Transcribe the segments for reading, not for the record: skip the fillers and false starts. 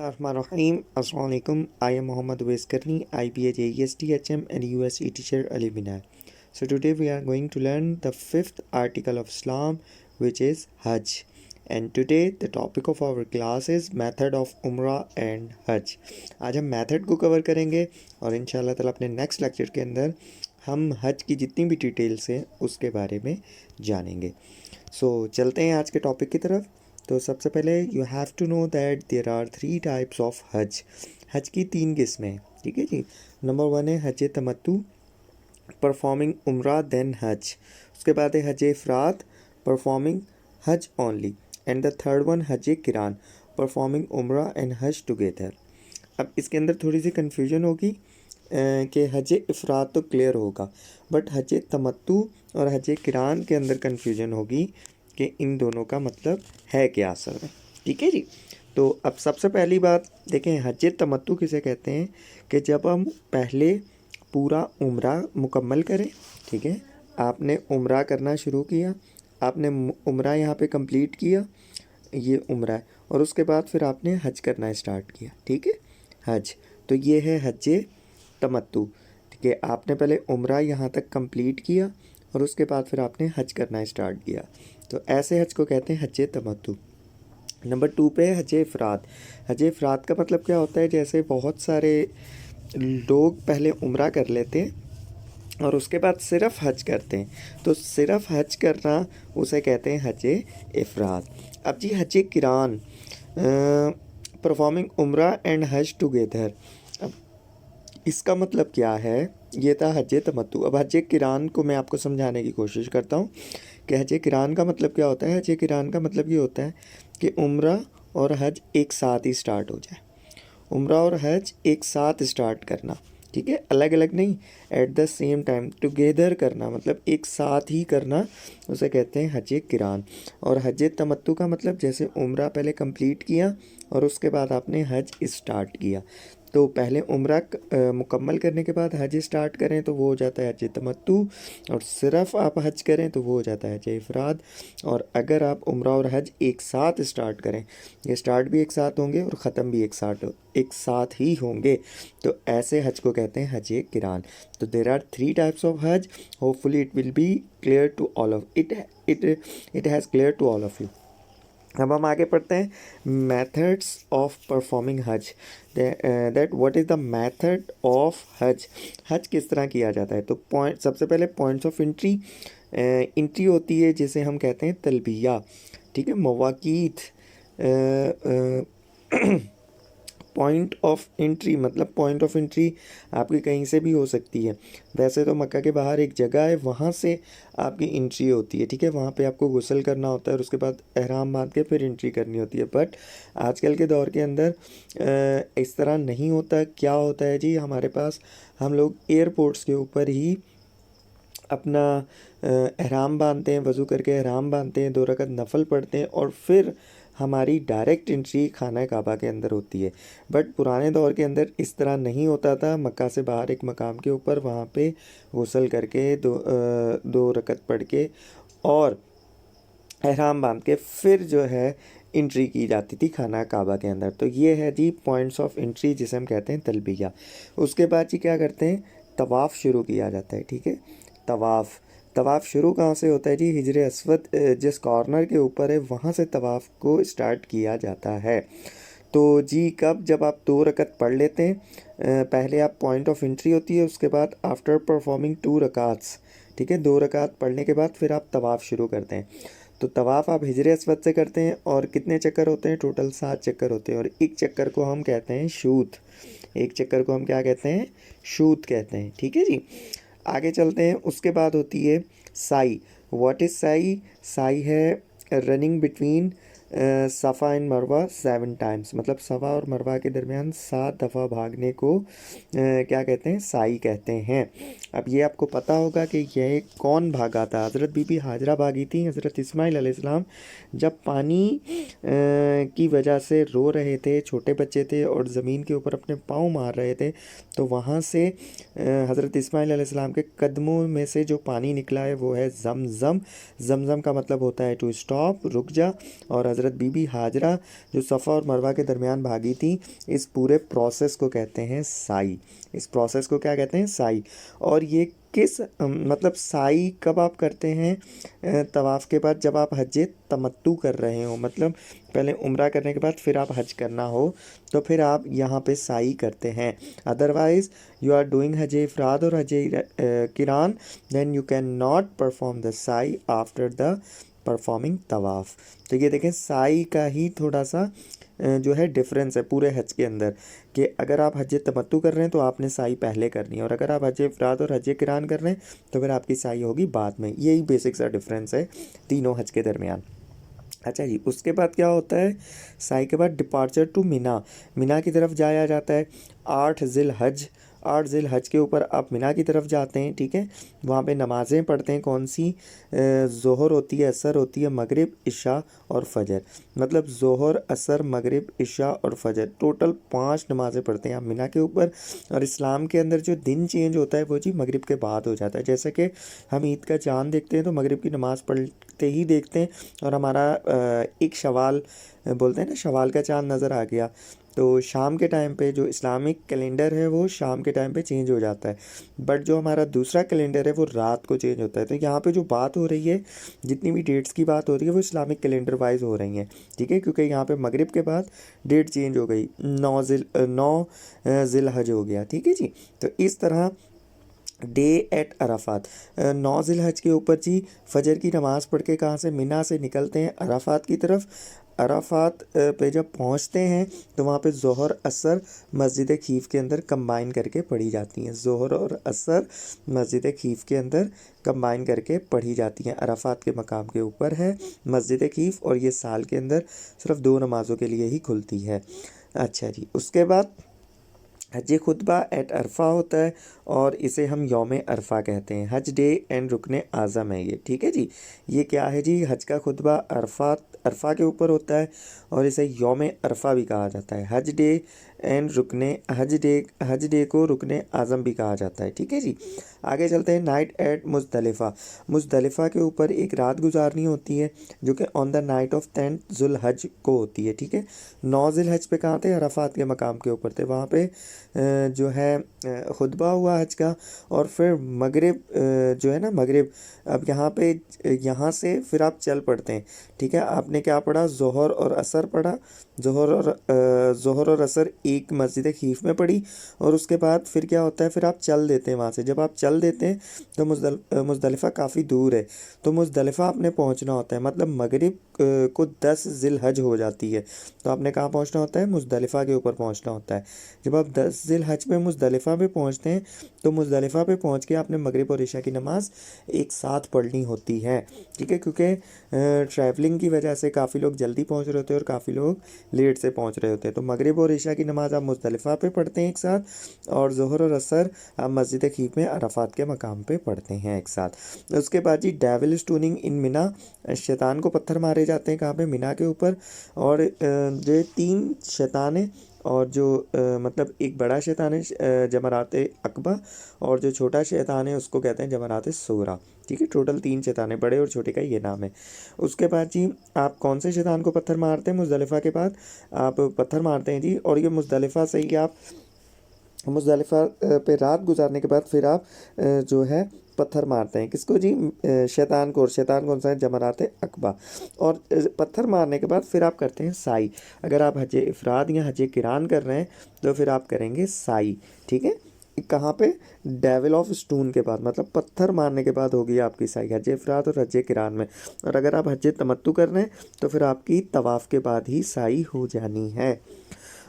Rahim. Assalamu alaikum. I am Muhammad Uwais Karni, IBA JES THM and USE teacher Alibinar. So today we are going to learn the fifth article of Islam, which is Hajj. And today the topic of our class is method of Umrah and Hajj. आज हम method को cover करेंगे और इंशाल्लाह ताला अपने next lecture के अंदर हम हज की जितनी भी डिटेल्स हैं उसके बारे में जानेंगे. सो चलते हैं आज के टॉपिक की तरफ. तो सबसे पहले you have to know that there are 3 types of हज. हज की 3 किस्में हैं, ठीक है जी. नंबर 1 है हज तमत्तु, परफॉर्मिंग उम्रा देन हज. उसके बाद है हज इफरात, परफॉर्मिंग हज only. And the third one हज किरान, परफॉर्मिंग उम्रा एंड हज टुगेदर. अब इसके अंदर थोड़ी सी कन्फ्यूजन होगी कि हज इफरात तो क्लियर होगा, बट हज तमत्तु और हज किरान के अंदर कन्फ्यूजन होगी कि इन दोनों का मतलब है क्या असल में. ठीक है जी. तो अब सबसे पहली बात देखें, हज तमत्तु किसे कहते हैं कि जब हम पहले पूरा उम्रा मुकम्मल करें. ठीक है, आपने उम्रा करना शुरू किया, आपने उम्रा यहाँ पे कंप्लीट किया, ये उम्रा है, और उसके बाद फिर आपने हज करना स्टार्ट किया. ठीक है, हज. तो ये है हज तमत्तु. ठीक है, आपने पहले उम्रा यहाँ तक कंप्लीट किया और उसके बाद फिर आपने हज करना स्टार्ट किया. तो ऐसे हज को कहते हैं हज तमत्तु. नंबर 2 पे है हज इफरात. हज इफरात का मतलब क्या होता है, जैसे बहुत सारे लोग पहले उम्रा कर लेते हैं और उसके बाद सिर्फ हज करते हैं, तो सिर्फ हज करना उसे कहते हैं हज इफरात. अब जी हज किरान, परफॉर्मिंग उम्रा एंड हज टुगेदर. अब इसका मतलब क्या है, ये था हज तमत्तु. अब हज किरान को मैं आपको समझाने की कोशिश करता हूँ कि हज किरान का मतलब क्या होता है. हज किरान का मतलब ये होता है कि उम्रा और हज एक साथ ही स्टार्ट हो जाए. उम्रा और हज एक साथ स्टार्ट करना, ठीक है, अलग अलग नहीं, at the same time together करना, मतलब एक साथ ही करना, उसे कहते हैं हज किरान. और हज तमत्तु का मतलब जैसे उम्रा पहले कंप्लीट किया और उसके बाद आपने हज स्टार्ट किया. तो पहले उम्रा मुकम्मल करने के बाद हज स्टार्ट करें तो वो हो जाता है हज तमत्तु, और सिर्फ आप हज करें तो वो हो जाता है हज इफराद. और अगर आप उम्रा और हज एक साथ स्टार्ट करें, ये स्टार्ट भी एक साथ होंगे और ख़त्म भी एक साथ ही होंगे, तो ऐसे हज को कहते हैं हज किरान. तो देर आर 3 टाइप्स ऑफ हज. Hopefully it will be clear to all of it has clear to all of you. अब हम आगे पढ़ते हैं मेथड्स ऑफ परफॉर्मिंग हज. That what is the method of हज. हज किस तरह किया जाता है. तो पॉइंट, सबसे पहले पॉइंट्स ऑफ एंट्री होती है जिसे हम कहते हैं तलबिया. ठीक है, मवाक़ीत, पॉइंट ऑफ एंट्री, मतलब पॉइंट ऑफ एंट्री आपकी कहीं से भी हो सकती है. वैसे तो मक्का के बाहर एक जगह है, वहाँ से आपकी एंट्री होती है. ठीक है, वहाँ पे आपको गुस्ल करना होता है और उसके बाद एहराम बांध के फिर एंट्री करनी होती है. बट आजकल के दौर के अंदर इस तरह नहीं होता. क्या होता है जी, हमारे पास हम लोग एयरपोर्ट्स के ऊपर ही अपना एहराम बांधते हैं, वज़ू करके एहराम बांधते हैं, 2 रकात नफल पढ़ते हैं और फिर हमारी डायरेक्ट एंट्री खाना काबा के अंदर होती है. बट पुराने दौर के अंदर इस तरह नहीं होता था. मक्का से बाहर एक मकाम के ऊपर वहाँ पे गुस्ल करके 2 रकात पढ़ के और एहराम बांध के फिर जो है एंट्री की जाती थी खाना काबा के अंदर. तो ये है जी पॉइंट्स ऑफ एंट्री जिसे हम कहते हैं तलबिया. उसके बाद जी क्या करते हैं, तवाफ़ शुरू किया जाता है. ठीक है, तवाफ़ शुरू कहाँ से होता है जी, हिजर अस्वद जिस कॉर्नर के ऊपर है वहाँ से तवाफ़ को स्टार्ट किया जाता है. तो जी कब, जब आप 2 रकात पढ़ लेते हैं, पहले आप पॉइंट ऑफ एंट्री होती है, उसके बाद आफ्टर परफॉर्मिंग 2 रकात्स. ठीक है, 2 रकात पढ़ने के बाद फिर आप तवाफ़ शुरू करते हैं. तो तवाफ़ आप हिजर अस्वद से करते हैं और कितने चक्कर होते हैं, टोटल 7 चक्कर होते हैं. और एक चक्कर को हम कहते हैं शूत. एक चक्कर को हम क्या कहते हैं, शूत कहते हैं. ठीक है जी, आगे चलते हैं. उसके बाद होती है साई. व्हाट इज़ साई. साई है रनिंग बिटवीन सफ़ा एंड मरवा 7 टाइम्स, मतलब सफ़ा और मरवा के दरमियान 7 दफ़ा भागने को क्या कहते हैं, साई कहते हैं. अब ये आपको पता होगा कि यह कौन भागा था. हज़रत बीबी हाजरा भागी थी. हज़रत इस्माइल अलैहिस्सलाम जब पानी की वजह से रो रहे थे, छोटे बच्चे थे और ज़मीन के ऊपर अपने पाँव मार रहे थे, तो वहाँ से हज़रत इस्माइल अलैहिस्सलाम के कदमों में से जो पानी निकला है वो है ज़मज़म. ज़मज़म का मतलब होता है टू स्टॉप, रुक जा. और हज़रत बीबी हाजरा जो सफ़ा और मरवा के दरमियान भागी थी, इस पूरे प्रोसेस को कहते हैं साई। इस प्रोसेस को क्या कहते हैं? साई। और ये किस मतलब साई कब आप करते हैं तवाफ़ के बाद? जब आप हज तमत्तु कर रहे हो, मतलब पहले उम्रा करने के बाद फिर आप हज करना हो, तो फिर आप यहाँ पे साई करते हैं। अदरवाइज़ यू आर डूइंग हज इफ़राद और हज किरान, then you can not perform the साई आफ्टर द परफॉर्मिंग तवाफ़। तो ये देखें, साई का ही थोड़ा सा जो है डिफरेंस है पूरे हज के अंदर, कि अगर आप हज तमत्तु कर रहे हैं तो आपने साई पहले करनी है, और अगर आप हज इफ़राद और हज किरान कर रहे हैं तो फिर आपकी साई होगी बाद में। यही बेसिक सा डिफरेंस है तीनों हज के दरमियान। अच्छा जी, उसके बाद क्या होता है? साई के बाद डिपार्चर टू मीना। मीना की तरफ जाया जाता है। 8 ज़िल हज के ऊपर आप मीना की तरफ जाते हैं, ठीक है। वहाँ पे नमाज़ें पढ़ते हैं। कौन सी? ज़ोहर होती है, असर होती है, मगरिब, इशा और फजर। मतलब ज़ोहर, असर, मगरिब, इशा और फजर, टोटल 5 नमाज़ें पढ़ते हैं आप मीना के ऊपर। और इस्लाम के अंदर जो दिन चेंज होता है वो जी मगरिब के बाद हो जाता है। जैसे कि हम ईद का चाँद देखते हैं तो मगरिब की नमाज़ पढ़ते ही देखते हैं, और हमारा एक शवाल बोलते हैं ना, शवाल का चाँद नज़र आ गया, तो शाम के टाइम पे जो इस्लामिक कैलेंडर है वो शाम के टाइम पे चेंज हो जाता है। बट जो हमारा दूसरा कैलेंडर है वो रात को चेंज होता है। तो यहाँ पे जो बात हो रही है, जितनी भी डेट्स की बात हो रही है, वो इस्लामिक कैलेंडर वाइज हो रही हैं, ठीक है, क्योंकि यहाँ पे मगरिब के बाद डेट चेंज हो गई, 9 ज़िल हज हो गया, ठीक है जी। तो इस तरह डे एट अराफात, 9 ज़िल हज के ऊपर जी फजर की नमाज़ पढ़ के कहाँ से? मीना से निकलते हैं अराफात की तरफ। अराफात पे जब पहुँचते हैं तो वहाँ पे ज़ोहर, असर मस्जिद खीफ के अंदर कंबाइन करके पढ़ी जाती हैं। ज़ोहर और असर मस्जिद खीफ के अंदर कंबाइन करके पढ़ी जाती हैं। अराफात के मकाम के ऊपर है मस्जिद खीफ, और ये साल के अंदर सिर्फ 2 नमाज़ों के लिए ही खुलती है। अच्छा जी, उसके बाद हज खुतबा एट अरफा होता है, और इसे हम यौम अरफा कहते हैं। हज डे एंड रुकने आज़म है ये, ठीक है जी। ये क्या है जी? हज का खुतबा अरफा के ऊपर होता है, और इसे यौम अरफा भी कहा जाता है। हज डे एंड रुकने हज डे को रुकने आज़म भी कहा जाता है, ठीक है जी। आगे चलते हैं। Night eight Muzdalifah. मुज़दलिफ़ा के ऊपर एक रात गुजारनी होती है, जो कि ऑन द नाइट ऑफ 10 ज़ुल हज को होती है, ठीक है। 9 ज़िल हज पे कहाँ थे? अराफात के मकाम के ऊपर थे। वहाँ पे जो है खुतबा हुआ हज का, और फिर मगरिब जो है ना, मगरिब अब यहाँ पे यहाँ से फिर आप चल पड़ते हैं, ठीक है। आपने क्या पढ़ा? ज़ोहर और असर पढ़ा। ज़ोहर और असर एक मस्जिद खीफ में पढ़ी, और उसके बाद फिर क्या होता है? फिर आप चल देते हैं वहाँ से। जब आप चल देते हैं तो मुज़दलिफ़ा काफ़ी दूर है, तो मुज़दलिफ़ा आपने पहुँचना होता है। मतलब मगरिब को 10 ज़िल हज हो जाती है, तो आपने कहाँ पहुँचना होता है? मुज़दलिफ़ा के ऊपर पहुँचना होता है। जब आप 10 ज़िल हज में मुज़दलिफ़ा पे पहुँचते हैं, तो मुज़दलिफ़ा पे पहुँच के आपने मगरिब और इशा की नमाज़ एक साथ पढ़नी होती है, ठीक है, क्योंकि ट्रैवलिंग की वजह से काफ़ी लोग जल्दी पहुँच रहे होते हैं और काफ़ी लोग लेट से पहुँच रहे होते हैं। तो मगरिब और इशा की नमाज़ आप मुज़दलिफ़ा पे पढ़ते हैं एक साथ, और ज़ोहर और असर आप मस्जिद खीफ में अराफात के मकाम पे पढ़ते हैं एक साथ। उसके बाद जी डेविल स्टोनिंग इन मीना, शैतान को पत्थर मारे जाते हैं कहाँ पे? मीना के ऊपर। और जो 3 शैतान हैं, और जो मतलब एक बड़ा शैतान है जमरात अकबा, और जो छोटा शैतान है उसको कहते हैं जमरात सूरा, ठीक है। टोटल 3 शैतान है, बड़े और छोटे का ये नाम है। उसके बाद जी आप कौन से शैतान को पत्थर मारते हैं? मुज़दलिफ़ा के बाद आप पत्थर मारते हैं जी, और ये मुज़दलिफ़ा से ही आप मुज़दलिफ़ा पे रात गुजारने के बाद फिर आप जो है पत्थर मारते हैं। किसको जी? शैतान को। और शैतान कौन सा है? जमरात अकबा। और पत्थर मारने के बाद फिर आप करते हैं साई। अगर आप हज इफ़राद या हज किरान कर रहे हैं तो फिर आप करेंगे साई, ठीक है। कहाँ पे? डेविल ऑफ स्टोन के बाद, मतलब पत्थर मारने के बाद होगी आपकी साई, हज इफ़राद और हज किरान में। और अगर आप हज तमत्तु कर रहे हैं तो फिर आपकी तवाफ़ के बाद ही साई हो जानी है।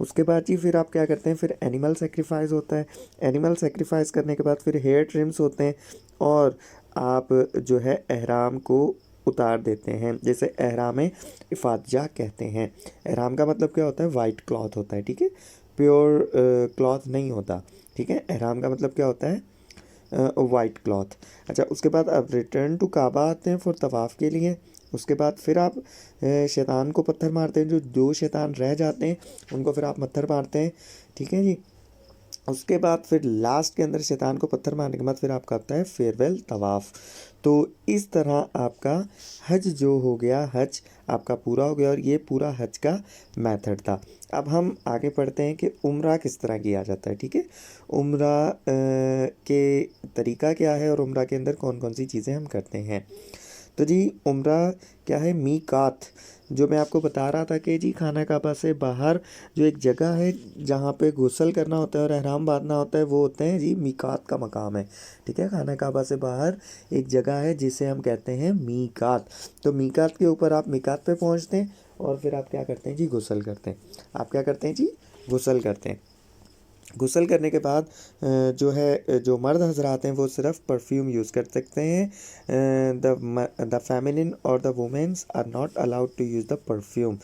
उसके बाद जी फिर आप क्या करते हैं? फिर एनिमल सेक्रीफाइस होता है। एनिमल सेक्रीफाइस करने के बाद फिर हेयर ट्रिम्स होते हैं, और आप जो है एहराम को उतार देते हैं, जैसे एहराम इफ़ादजा कहते हैं। एहराम का मतलब क्या होता है? वाइट क्लॉथ होता है, ठीक है, प्योर क्लॉथ नहीं होता, ठीक है। एहराम का मतलब क्या होता है? White cloth. अच्छा, उसके बाद आप रिटर्न टू काबा आते हैं फॉर तवाफ़ के लिए। उसके बाद फिर आप शैतान को पत्थर मारते हैं, जो 2 शैतान रह जाते हैं उनको फिर आप पत्थर मारते हैं, ठीक है जी। उसके बाद फिर लास्ट के अंदर शैतान को पत्थर मारने के बाद फिर आपका आता है फेयरवेल तवाफ़। तो इस तरह आपका हज जो हो गया, हज आपका पूरा हो गया और ये पूरा हज का मेथड था। अब हम आगे पढ़ते हैं कि उम्रा किस तरह किया जाता है। ठीक है, उम्रा के तरीका क्या है और उम्रा के अंदर कौन कौन सी चीज़ें हम करते हैं। तो जी उम्रा क्या है, मीकात, जो मैं आपको बता रहा था कि जी खाना काबा से बाहर जो एक जगह है जहाँ पे गुस्ल करना होता है और एहराम बांधना होता है, वो होते हैं जी मीकात का मकाम है। ठीक है, खाना काबा से बाहर एक जगह है जिसे हम कहते हैं मीकात। तो मीकात के ऊपर आप मीकात पे पहुँचते हैं और फिर आप क्या करते हैं जी, गुस्ल करते हैं। आप क्या करते हैं जी, गुस्ल करते हैं। गुस्ल करने के बाद जो है जो मर्द हजरात हैं वो सिर्फ परफ्यूम यूज़ कर सकते हैं। द फेमिनिन और the womens are not allowed to use the perfume.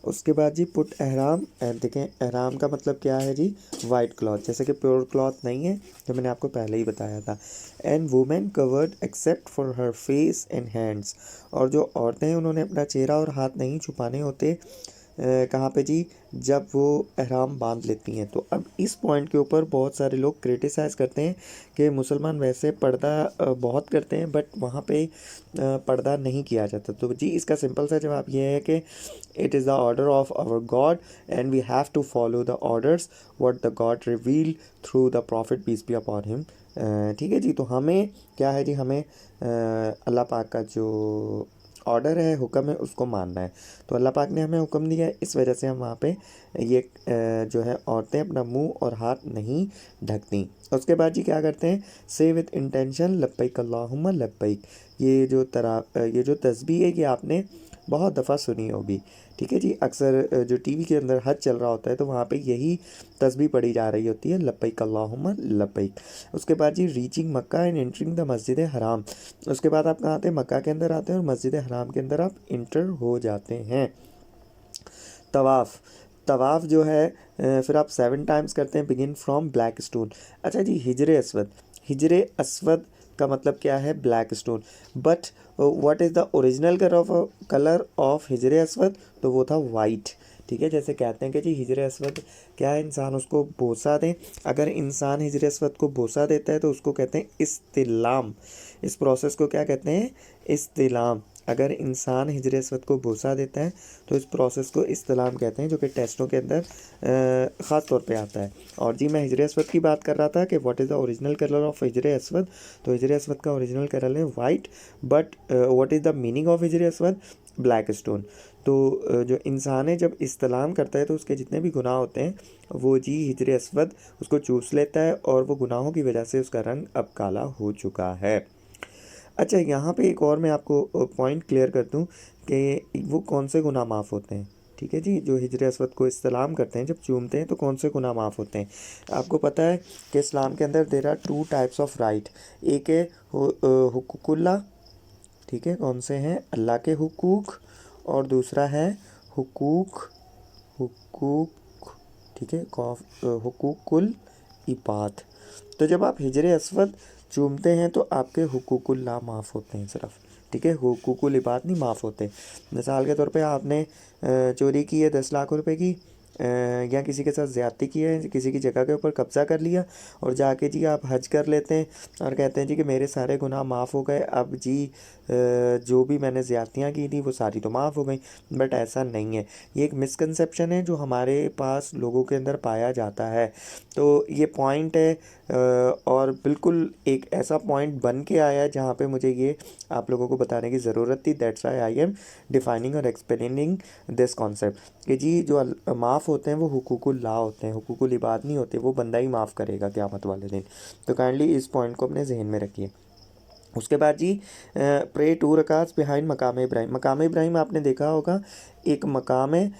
उसके बाद जी पुट एहराम, देखें एहराम का मतलब क्या है जी, वाइट क्लॉथ, जैसे कि प्योर क्लॉथ नहीं है, जो मैंने आपको पहले ही बताया था। And women covered except for her face and hands, और जो औरतें हैं उन्होंने अपना चेहरा और हाथ नहीं छुपाने होते। कहाँ पे जी, जब वो एहराम बांध लेती हैं। तो अब इस पॉइंट के ऊपर बहुत सारे लोग क्रिटिसाइज़ करते हैं कि मुसलमान वैसे पर्दा बहुत करते हैं बट वहाँ पे पर्दा नहीं किया जाता। तो जी इसका सिंपल सा जवाब ये है कि it is the order of our God and we have to follow the orders what the God reveal through the prophet peace be upon him. ठीक है जी, तो हमें क्या है जी, हमें अल्लाह पाक का जो ऑर्डर है, हुक्म है, उसको मानना है। तो अल्लाह पाक ने हमें हुक्म दिया है, इस वजह से हम वहाँ पे ये जो है औरतें अपना मुंह और हाथ नहीं ढकती। उसके बाद जी क्या करते हैं, से विद इंटेंशन लब्बैक अल्लाहुम्मा लब्बैक। ये जो तस्बीह है, ये आपने बहुत दफ़ा सुनी होगी। ठीक है जी, अक्सर जो टीवी के अंदर हज चल रहा होता है तो वहाँ पे यही तस्बीह पढ़ी जा रही होती है, लब्बैक अल्लाहुम्मा लब्बैक। उसके बाद जी reaching Mecca and entering the मस्जिद हराम। उसके बाद आप कहाँ आते हैं, मक्का के अंदर आते हैं और मस्जिद हराम के अंदर आप इंटर हो जाते हैं। तवाफ़, तवाफ़ जो है फिर आप 7 टाइम्स करते हैं, बिगिन फ्रॉम ब्लैक स्टोन। अच्छा जी, हिजर अस्वद, हिजर अस्वद का मतलब क्या है, black stone. But what is the original colour of हिजर अस्वद, तो वो था वाइट। ठीक है, जैसे कहते हैं कि जी हिजर अस्वद क्या है, इंसान उसको बोसा दें। अगर इंसान हिजर अस्वद को बोसा देता है तो उसको कहते हैं इस्तिलाम। इस प्रोसेस को क्या कहते हैं, इस्तिलाम। अगर इंसान हिजर अस्वद को बोसा देता है तो इस प्रोसेस को इस्तिलाम कहते हैं, जो कि टेस्टों के अंदर ख़ास तौर पे आता है। और जी मैं हिजर अस्वद की बात कर रहा था कि what is the original colour of हिजर अस्वद, तो हिजर अस्वद का ओरिजिनल कलर है white. But what is the meaning of हिजर अस्वद, ब्लैक स्टोन। तो जो इंसान है जब इस्तिलाम करता है तो उसके जितने भी गुनाह होते हैं वो जी हिजर अस्वद उसको चूस लेता है और वो गुनाहों की वजह से उसका रंग अब काला हो चुका है। अच्छा, यहाँ पे एक और मैं आपको पॉइंट क्लियर कर दूँ कि वो कौन से गुनाह माफ़ होते हैं। ठीक है जी, जो हिजर अस्वद को इस्लाम करते हैं, जब चूमते हैं तो कौन से गुनाह माफ़ होते हैं। आपको पता है कि इस्लाम के अंदर there are 2 types of right. एक है हुकूकुल्लाह, ठीक है, कौन से हैं, अल्लाह के हुकूक, और दूसरा है हुकूक, हुकूक, ठीक है, हुकूकुल इबाद। तो जब आप हिजर अस्वद चूमते हैं तो आपके हुकूकुल्लाह माफ़ होते हैं सिर्फ। ठीक है, हुकूकुल इबाद नहीं माफ़ होते। मिसाल के तौर पे आपने चोरी की है 10 लाख रुपए की, या किसी के साथ ज़्यादती की है, किसी की जगह के ऊपर कब्ज़ा कर लिया और जाके जी आप हज कर लेते हैं और कहते हैं जी कि मेरे सारे गुनाह माफ़ हो गए, अब जी जो भी मैंने ज़्यादतियाँ की थी वो सारी तो माफ़ हो गई। बट ऐसा नहीं है, ये एक मिसकंसेप्शन है जो हमारे पास लोगों के अंदर पाया जाता है। तो ये पॉइंट है और बिल्कुल एक ऐसा पॉइंट बन के आया है जहाँ पे मुझे ये आप लोगों को बताने की ज़रूरत थी। That's why I am defining और एक्सप्लेनिंग दिस कॉन्सेप्ट कि जी जो माफ़ होते हैं वो हुकूकुल्लाह होते हैं, हुकूकुल इबाद नहीं होते, वो बंदा ही माफ़ करेगा क़यामत वाले दिन। तो काइंडली इस पॉइंट को अपने जहन में रखिए। उसके बाद जी प्रे 2 रकात बिहाइंड मकाम इब्राहिम। मकाम इब्राहिम आपने देखा होगा, एक मकाम है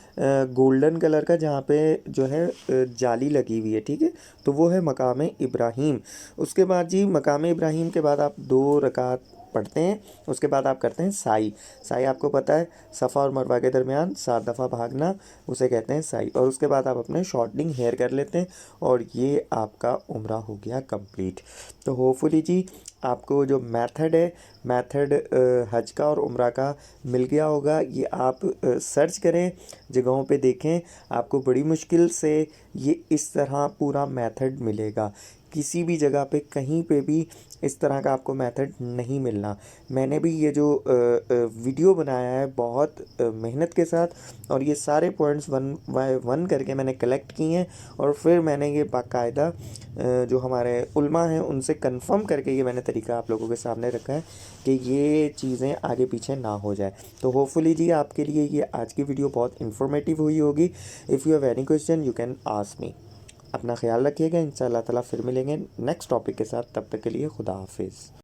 गोल्डन कलर का जहाँ पे जो है जाली लगी हुई है। ठीक है, तो वो है मकाम इब्राहिम। उसके बाद जी मकाम इब्राहिम के बाद आप 2 रकात पढ़ते हैं, उसके बाद आप करते हैं साई। साई आपको पता है, सफ़ा और मरवा के दरमियान 7 दफ़ा भागना, उसे कहते हैं साई। और उसके बाद आप अपने शॉर्टनिंग हेयर कर लेते हैं और ये आपका उम्रा हो गया कंप्लीट। तो होपफुली जी आपको जो मेथड है, मेथड हज का और उम्रा का मिल गया होगा। ये आप सर्च करें, जगहों पे देखें, आपको बड़ी मुश्किल से ये इस तरह पूरा मेथड मिलेगा। किसी भी जगह पे कहीं पे भी इस तरह का आपको मेथड नहीं मिलना। मैंने भी ये जो वीडियो बनाया है बहुत मेहनत के साथ, और ये सारे पॉइंट्स वन बाय वन करके मैंने कलेक्ट किए हैं, और फिर मैंने ये बाकायदा जो हमारे उल्मा हैं उनसे कंफर्म करके ये मैंने तरीका आप लोगों के सामने रखा है कि ये चीज़ें आगे पीछे ना हो जाए। तो होपफुली जी आपके लिए ये आज की वीडियो बहुत इन्फॉर्मेटिव हुई होगी। If you have any question you can ask me. अपना ख्याल रखिएगा, इंशाअल्लाह ताला फिर मिलेंगे नेक्स्ट टॉपिक के साथ। तब तक के लिए खुदा हाफिज़।